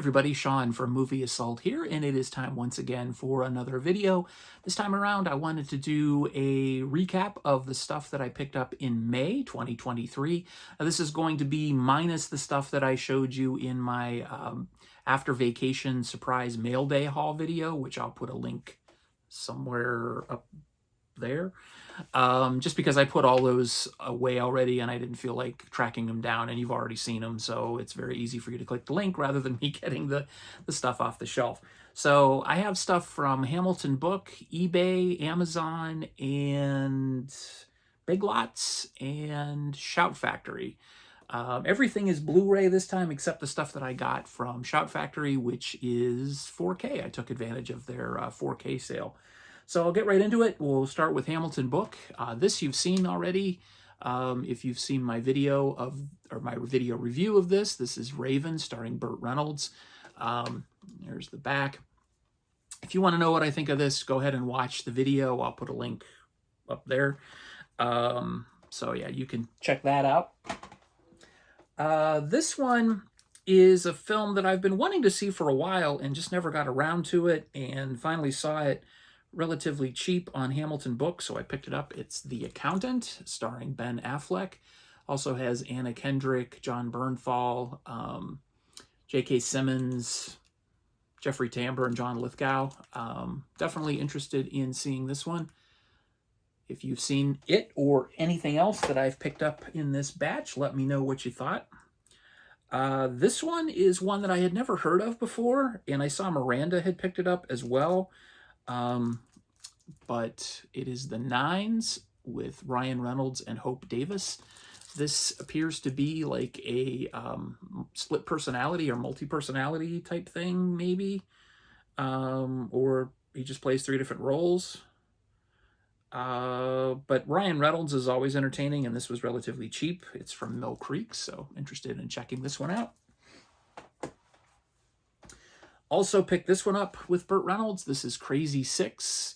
everybody, Sean from Movie Assault here, and it is time once again for another video. This time around, I wanted to do a recap of the stuff that I picked up in May 2023. Now, this is going to be minus the stuff that I showed you in my after vacation surprise mail day haul video, which I'll put a link somewhere up there. Just because I put all those away already and I didn't feel like tracking them down, and you've already seen them, so it's very easy for you to click the link rather than me getting the stuff off the shelf. So I have stuff from Hamilton Book, eBay, Amazon, and Big Lots, and Shout Factory. Everything is Blu-ray this time except the stuff that I got from Shout Factory, which is 4K. I took advantage of their 4K sale. So I'll get right into it. We'll start with Hamilton Book. This you've seen already. If you've seen my video my video review of this, this is Raven starring Burt Reynolds. There's the back. If you want to know what I think of this, go ahead and watch the video. I'll put a link up there. So yeah, you can check that out. This one is a film that I've been wanting to see for a while and just never got around to it, and finally saw it relatively cheap on Hamilton Book, so I picked it up. It's The Accountant, starring Ben Affleck. Also has Anna Kendrick, John Bernthal, J.K. Simmons, Jeffrey Tambor, and John Lithgow. Definitely interested in seeing this one. If you've seen it or anything else that I've picked up in this batch, let me know what you thought. This one is one that I had never heard of before, and I saw Miranda had picked it up as well. But it is The Nines with Ryan Reynolds and Hope Davis. This appears to be like a split personality or multi-personality type thing, maybe. Or he just plays 3 different roles. But Ryan Reynolds is always entertaining, and this was relatively cheap. It's from Mill Creek, so interested in checking this one out. Also picked this one up with Burt Reynolds. This is Crazy Six,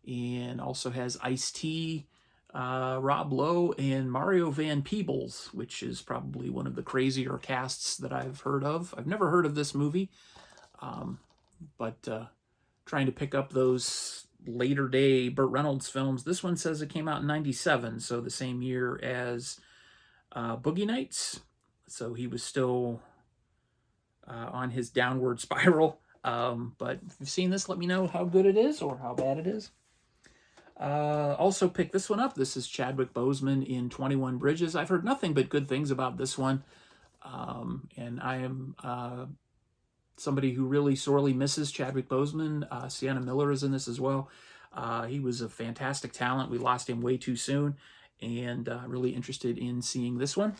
and also has Ice-T, Rob Lowe, and Mario Van Peebles, which is probably one of the crazier casts that I've heard of. I've never heard of this movie, but trying to pick up those later day Burt Reynolds films. This one says it came out in '97, so the same year as Boogie Nights. So he was still on his downward spiral. But if you've seen this, let me know how good it is or how bad it is. Also picked this one up. This is Chadwick Boseman in 21 Bridges. I've heard nothing but good things about this one. And I am somebody who really sorely misses Chadwick Boseman. Sienna Miller is in this as well. He was a fantastic talent. We lost him way too soon, and really interested in seeing this one.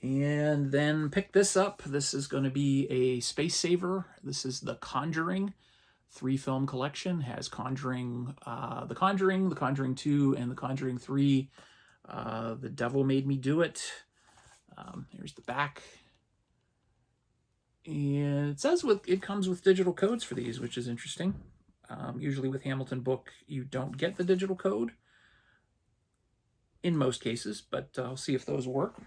And then pick this up. This is going to be a space saver. This is The Conjuring 3-film collection. Has Conjuring, The Conjuring 2, and The Conjuring 3. The Devil Made Me Do It. Here's the back. And it says it comes with digital codes for these, which is interesting. Usually with Hamilton Book, you don't get the digital code in most cases, but I'll see if those work.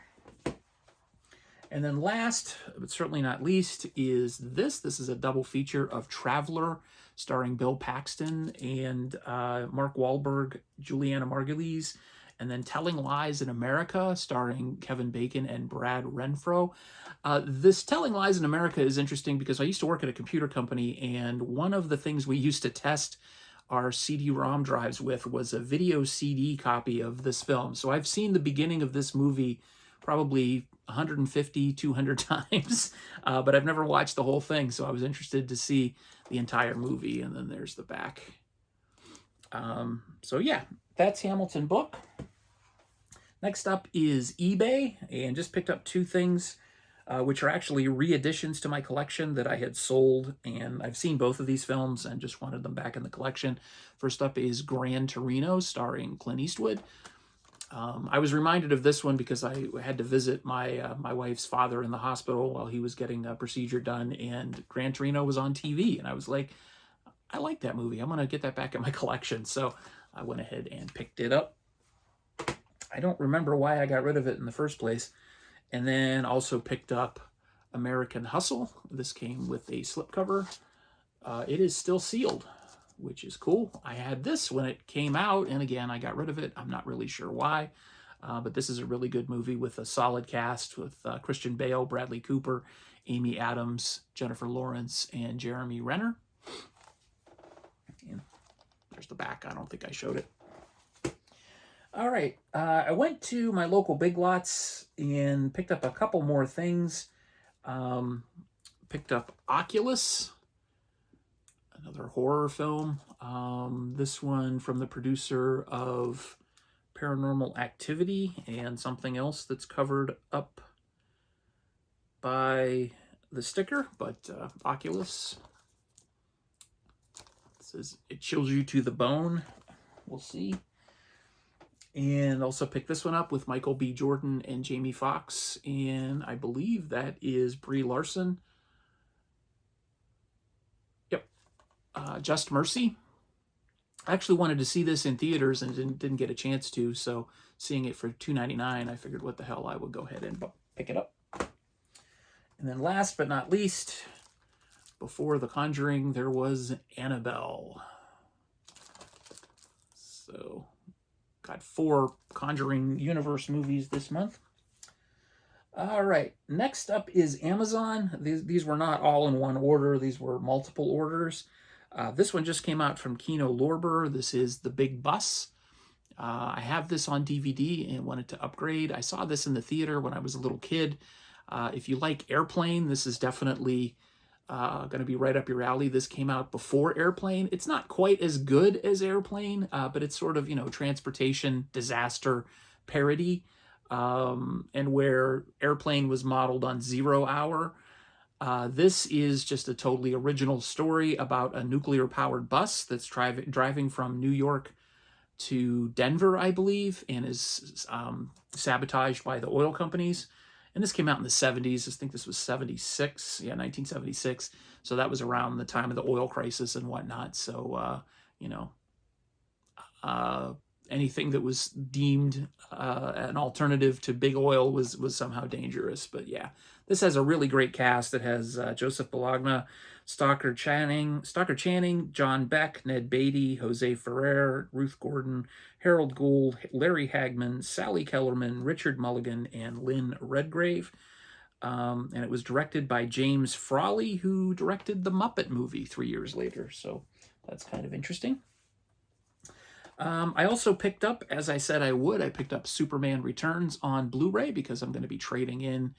And then last, but certainly not least, is this. This is a double feature of Traveler, starring Bill Paxton and Mark Wahlberg, Juliana Margulies, and then Telling Lies in America, starring Kevin Bacon and Brad Renfro. This Telling Lies in America is interesting because I used to work at a computer company, and one of the things we used to test our CD-ROM drives with was a video CD copy of this film. So I've seen the beginning of this movie probably 150, 200 times, but I've never watched the whole thing, so I was interested to see the entire movie. And then there's the back. So yeah, that's Hamilton Book. Next up is eBay, and just picked up 2 things, which are actually re-editions to my collection that I had sold, and I've seen both of these films and just wanted them back in the collection. First up is Gran Torino, starring Clint Eastwood. I was reminded of this one because I had to visit my my wife's father in the hospital while he was getting a procedure done, and Gran Torino was on TV, and I was like, I like that movie. I'm going to get that back in my collection. So I went ahead and picked it up. I don't remember why I got rid of it in the first place. And then also picked up American Hustle. This came with a slipcover. It is still sealed, which is cool. I had this when it came out, and again, I got rid of it. I'm not really sure why, but this is a really good movie with a solid cast with Christian Bale, Bradley Cooper, Amy Adams, Jennifer Lawrence, and Jeremy Renner. And there's the back. I don't think I showed it. All right, I went to my local Big Lots and picked up a couple more things. Picked up Oculus, another horror film. This one from the producer of Paranormal Activity and something else that's covered up by the sticker, but Oculus. It says it chills you to the bone. We'll see. And also picked this one up with Michael B. Jordan and Jamie Foxx, and I believe that is Brie Larson. Yep. Just Mercy. I actually wanted to see this in theaters and didn't get a chance to, so seeing it for $2.99, I figured what the hell, I would go ahead and pick it up. And then last but not least, before The Conjuring, there was Annabelle. So got 4 Conjuring universe movies this month. All right, next up is Amazon. These were not all in one order. These were multiple orders. This one just came out from Kino Lorber. This is The Big Bus. I have this on DVD and wanted to upgrade. I saw this in the theater when I was a little kid. If you like Airplane, this is definitely going to be right up your alley. This came out before Airplane. It's not quite as good as Airplane, but it's sort of, transportation disaster parody. And where Airplane was modeled on Zero Hour, this is just a totally original story about a nuclear-powered bus that's driving from New York to Denver, I believe, and is sabotaged by the oil companies. And this came out in the 70s. I think this was 76. Yeah, 1976. So that was around the time of the oil crisis and whatnot. So, anything that was deemed an alternative to big oil was somehow dangerous. But yeah, this has a really great cast. It has Joseph Bologna, Stockard Channing, John Beck, Ned Beatty, Jose Ferrer, Ruth Gordon, Harold Gould, Larry Hagman, Sally Kellerman, Richard Mulligan, and Lynn Redgrave. And it was directed by James Frawley, who directed the Muppet movie 3 years later. So that's kind of interesting. I also picked up, as I said I would, I picked up Superman Returns on Blu-ray because I'm going to be trading in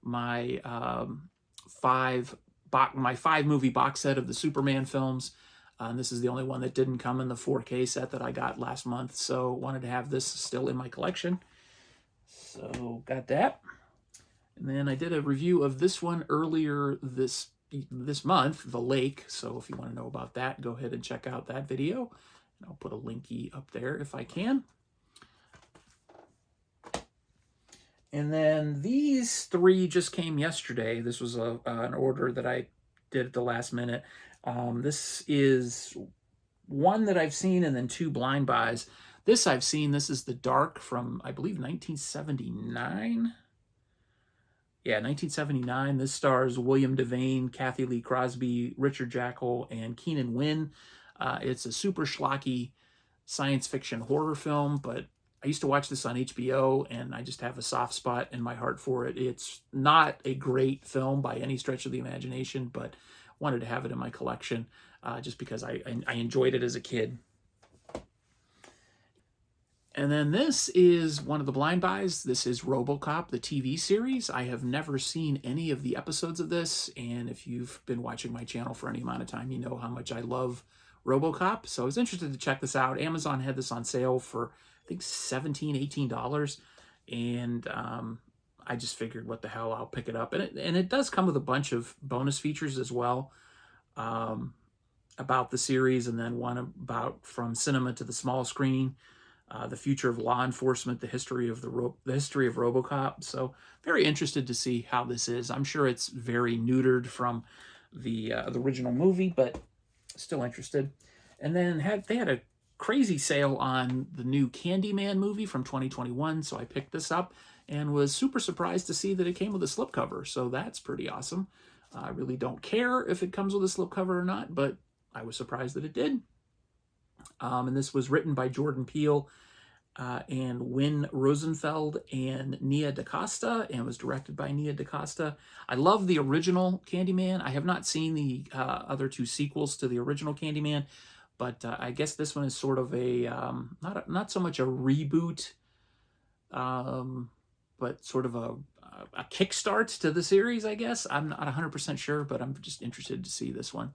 my 5 movie box set of the Superman films. And this is the only one that didn't come in the 4K set that I got last month, so wanted to have this still in my collection. So got that. And then I did a review of this one earlier this month, The Lake. So if you want to know about that, go ahead and check out that video. And I'll put a linky up there if I can. And then these 3 just came yesterday. This was an order that I did at the last minute. This is one that I've seen and then 2 blind buys. This I've seen. This is The Dark from, I believe, 1979. Yeah, 1979. This stars William Devane, Kathy Lee Crosby, Richard Jackal, and Keenan Wynn. It's a super schlocky science fiction horror film, but I used to watch this on HBO, and I just have a soft spot in my heart for it. It's not a great film by any stretch of the imagination, but wanted to have it in my collection just because I enjoyed it as a kid. And then this is one of the blind buys. This is RoboCop, the TV series. I have never seen any of the episodes of this, and if you've been watching my channel for any amount of time, you know how much I love RoboCop. So I was interested to check this out. Amazon had this on sale for, I think, $17, $18. And I just figured, what the hell, I'll pick it up. And it does come with a bunch of bonus features as well about the series, and then one about from cinema to the small screen, the future of law enforcement, the history of RoboCop. So very interested to see how this is. I'm sure it's very neutered from the original movie, but still interested. And then they had a crazy sale on the new Candyman movie from 2021, so I picked this up and was super surprised to see that it came with a slipcover, so that's pretty awesome. I really don't care if it comes with a slipcover or not, but I was surprised that it did. And this was written by Jordan Peele and Win Rosenfeld and Nia DaCosta, and was directed by Nia DaCosta. I love the original Candyman. I have not seen the other two sequels to the original Candyman, but I guess this one is sort of a not so much a reboot, but sort of a kickstart to the series, I guess. I'm not 100% sure, but I'm just interested to see this one.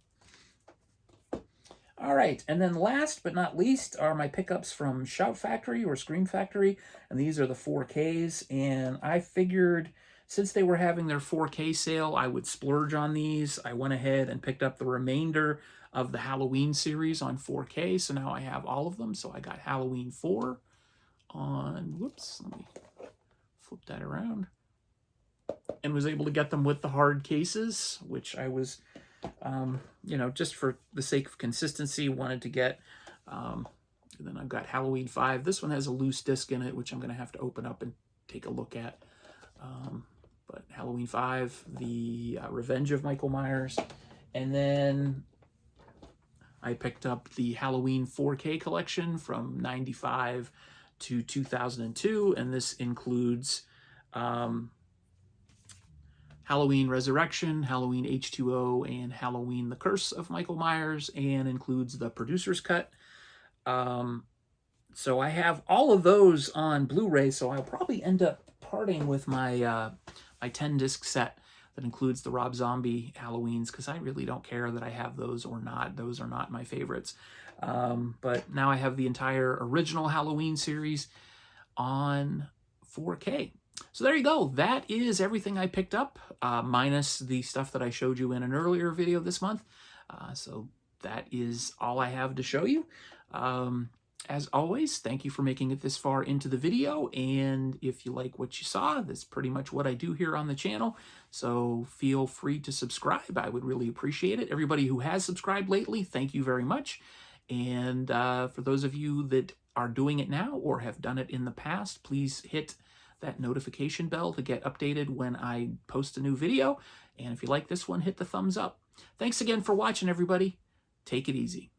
All right, and then last but not least are my pickups from Shout Factory or Scream Factory, and these are the 4Ks, and I figured since they were having their 4K sale, I would splurge on these. I went ahead and picked up the remainder of the Halloween series on 4K, so now I have all of them. So I got Halloween 4 on, whoops, let me flip that around, and was able to get them with the hard cases, which I was... you know, just for the sake of consistency, wanted to get. Then I've got Halloween 5. This one has a loose disc in it, which I'm going to have to open up and take a look at. But Halloween 5, the Revenge of Michael Myers. And then I picked up the Halloween 4K collection from 95 to 2002. And this includes... Halloween Resurrection, Halloween H2O, and Halloween The Curse of Michael Myers, and includes the producer's cut. So I have all of those on Blu-ray, so I'll probably end up parting with my my 10-disc set that includes the Rob Zombie Halloweens, because I really don't care that I have those or not. Those are not my favorites. But now I have the entire original Halloween series on 4K. So there you go. That is everything I picked up, minus the stuff that I showed you in an earlier video this month. So that is all I have to show you. As always, thank you for making it this far into the video. And if you like what you saw, that's pretty much what I do here on the channel. So feel free to subscribe. I would really appreciate it. Everybody who has subscribed lately, thank you very much. And for those of you that are doing it now or have done it in the past, please hit that notification bell to get updated when I post a new video. And if you like this one, hit the thumbs up. Thanks again for watching, everybody. Take it easy.